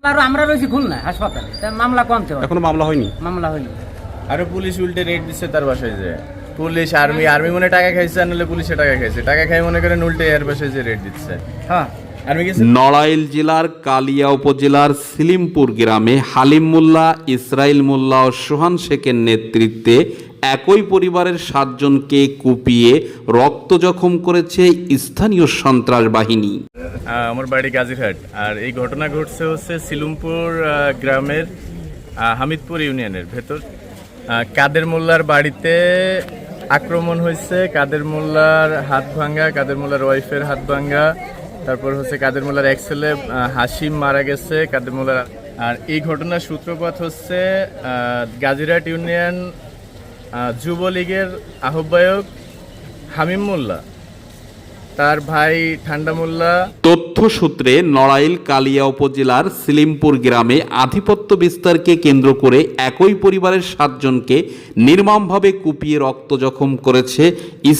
আর আমরা রয়েছি খুলনা হাসপাতালে, মামলা কমতে হবে, এখনো মামলা হয়নি। আরো পুলিশ উল্টে রেড দিচ্ছে তার বাসায়, যে পুলিশ আর্মি মনে টাকা খাইছে, আর নাহলে পুলিশে টাকা খাইছে, টাকা খাই মনে করেন উল্টে এর বাসায় যে রেড দিচ্ছে। হ্যাঁ, নড়াইল জেলার কালিয়া উপজেলার সিলিমপুর গ্রামে হালিম মোল্লা, ইসরাইল মোল্লা ও সোহান শেখের নেতৃত্বে একই পরিবারের 7 জনকে কুপিয়ে রক্ত জখম করেছে স্থানীয় সন্ত্রাস বাহিনী। আমার বাড়ি গাজীরহাট, আর এই ঘটনা ঘটছে হচ্ছে সিলিমপুর গ্রামের হামিদপুর ইউনিয়নের ভেতর। কাদের মোল্লার বাড়িতে আক্রমণ হয়েছে, কাদের মোল্লার হাত ভাঙ্গা, কাদের মোল্লার ওয়াইফের হাত ভাঙ্গা, তারপর হচ্ছে কাদের মোল্লার এক ছেলে হাসিম মারা গেছে কাদের মোল্লার। আর এই ঘটনার সূত্রপাত হচ্ছে গাজীরহাট ইউনিয়ন যুবলীগের আহ্বায়ক হামিম মোল্লা, তার ভাই ঠান্ডা মোল্লা। তথ্য সূত্রে নড়াইল কালিয়া উপজেলার সিলিমপুর গ্রামে আধিপত্য বিস্তারকে কেন্দ্র করে একই পরিবারের 7 জনকে নির্মমভাবে কুপিয়ে রক্ত জখম করেছে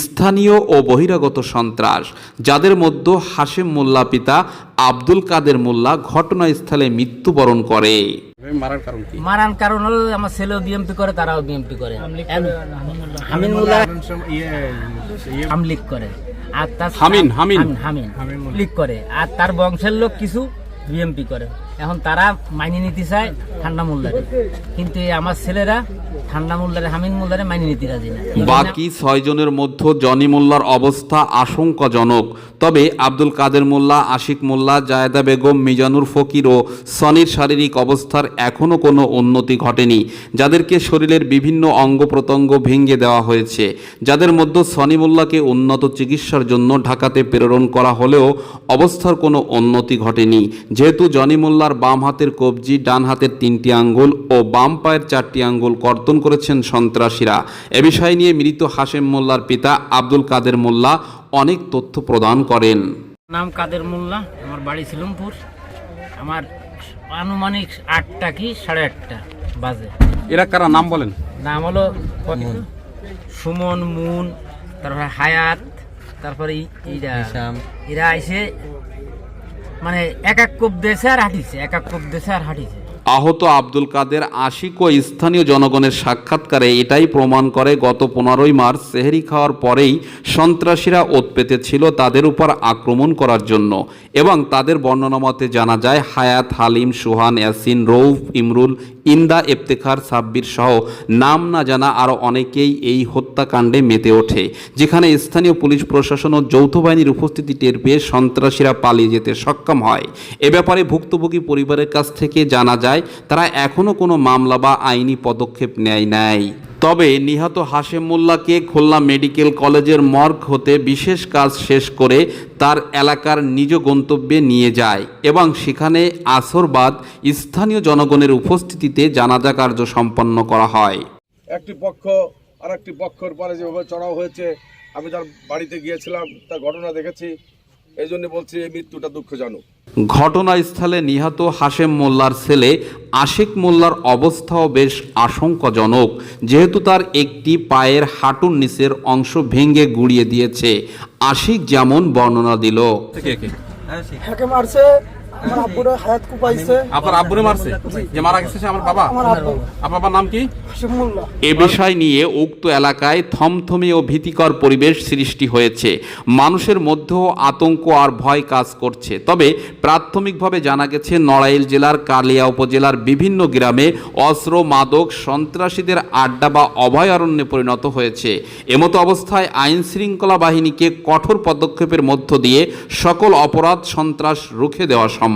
স্থানীয় ও বহিরাগত সন্ত্রাস, যাদের মধ্যে হাশেম মোল্লা পিতা আব্দুল কাদের মোল্লা ঘটনাস্থলে মৃত্যুবরণ করে। মারার কারণ হলো আমার ছেলেও বিএমপি করে, তারাও বিএমপি করে, হামিন মোল্লা আমলিক করে, আর তার হামিন লিক করে, আর তার বংশের লোক কিছু বিএমপি করে। এখন তারা মাইনে নিতে চায় ঠান্ডা মোল্লারে, কিন্তু আমার ছেলেরা ঠান্ডা মোল্লারে, হামিন মোল্লারে মাইনে নিতে রাজি না। বাকি 6 জনের মধ্যে জনি মোল্লার অবস্থা আশঙ্কাজনক, তবে আব্দুল কাদের মোল্লা, আশিক মোল্লা, জায়েদা বেগম, মিজানুর ফকির ও সনির শারীরিক অবস্থার এখনও কোনো উন্নতি ঘটেনি, যাদেরকে শরীরের বিভিন্ন অঙ্গ প্রত্যঙ্গ ভেঙে দেওয়া হয়েছে। যাদের মধ্যে সনি মোল্লাকে উন্নত চিকিৎসার জন্য ঢাকাতে প্রেরণ করা হলেও অবস্থার কোনো উন্নতি ঘটেনি, যেহেতু জনি মোল্লার বাম হাতের কবজি, ডান হাতের 3টি আঙ্গুল ও বাম পায়ের 4টি আঙ্গুল কর্তন করেছেন সন্ত্রাসীরা। এ বিষয় নিয়ে মৃত হাশেম মোল্লার পিতা আব্দুল কাদের মোল্লা অনেক তথ্য প্রদান করেন। নাম কাদের মোল্লা, আমার বাড়ি সিলিমপুর, আমার আনুমানিক 8টা কি 8:30 বাজে। এরা কারা নাম বলেন? নাম হলো সুমন, মুন, তারপরে হায়াত, তারপরে এরা এসে মানে এক কোপ দেশে আর হাঁটিছে। আহত আব্দুল কাদের, আশিক ও স্থানীয় জনগণের সাক্ষাৎকারে এটাই প্রমাণ করে গত 15ই মার্চ সেহরি খাওয়ার পরেই সন্ত্রাসীরা ওত পেতেছিল তাদের উপর আক্রমণ করার জন্য, এবং তাদের বর্ণনা মতে জানা যায় হায়াত, হালিম, সোহান, ইয়াসিন, রৌফ, ইমরুল, ইন্দা, ইফতেখার, সাব্বির সহ নাম না জানা আরও অনেকেই এই হত্যাকাণ্ডে মেতে ওঠে, যেখানে স্থানীয় পুলিশ প্রশাসন ও যৌথ বাহিনীর উপস্থিতি টের পেয়ে সন্ত্রাসীরা পালিয়ে যেতে সক্ষম হয়। এ ব্যাপারে ভুক্তভোগী পরিবারের কাছ থেকে জানা যায় তারা এখনো কোনো মামলা বা আইনি পদক্ষেপ নেয় নাই। তবে নিহত হাশেম মোল্লাকে খুলনা মেডিকেল কলেজের মর্গ হতে বিশেষ কাজ শেষ করে তার এলাকার নিজ গন্তব্যে নিয়ে যায় এবং সেখানে আসর বাদ স্থানীয় জনগণের উপস্থিতিতে জানাজা কার্য সম্পন্ন করা হয়। একটি পক্ষ আর একটি পক্ষের পরে যেভাবে চড়াও হয়েছে, আমি তার বাড়িতে গিয়েছিলাম, তার ঘটনা দেখেছি, এই জন্য বলছি এই মৃত্যুটা দুঃখজনক। ঘটনাস্থলে নিহত হাশেম মোল্লার ছেলে আশিক মোল্লার অবস্থাও বেশ আশঙ্কাজনক, যেহেতু তার একটি পায়ের হাঁটুর নিচের অংশ ভেঙে গুড়িয়ে দিয়েছে। আশিক যেমন বর্ণনা দিল। আমার আব্বুরে হায়াত কুপাইছে। আপনার আব্বুরে মারছে? যে মারা গেছে সে আমার বাবা? আমার আব্বু। আপনার বাবার নাম কি? হাশেম মোল্লা। এ বিষয় নিয়ে উক্ত এলাকায় থমথমে ও ভীতিকর পরিবেশ সৃষ্টি হয়েছে। মানুষের মধ্যেও আতঙ্ক আর ভয় কাজ করছে। তবে প্রাথমিকভাবে জানা গেছে নড়াইল জেলার কালিয়া উপজেলার বিভিন্ন গ্রামে অস্ত্র, মাদক, সন্ত্রাসীদের আড্ডা বা অভয়ারণ্যে পরিণত হয়েছে। এমতো অবস্থায় আইন শৃঙ্খলা বাহিনীকে কঠোর পদক্ষেপের মধ্য দিয়ে সকল অপরাধ, সন্ত্রাস রুখে দেওয়া সম্ভব।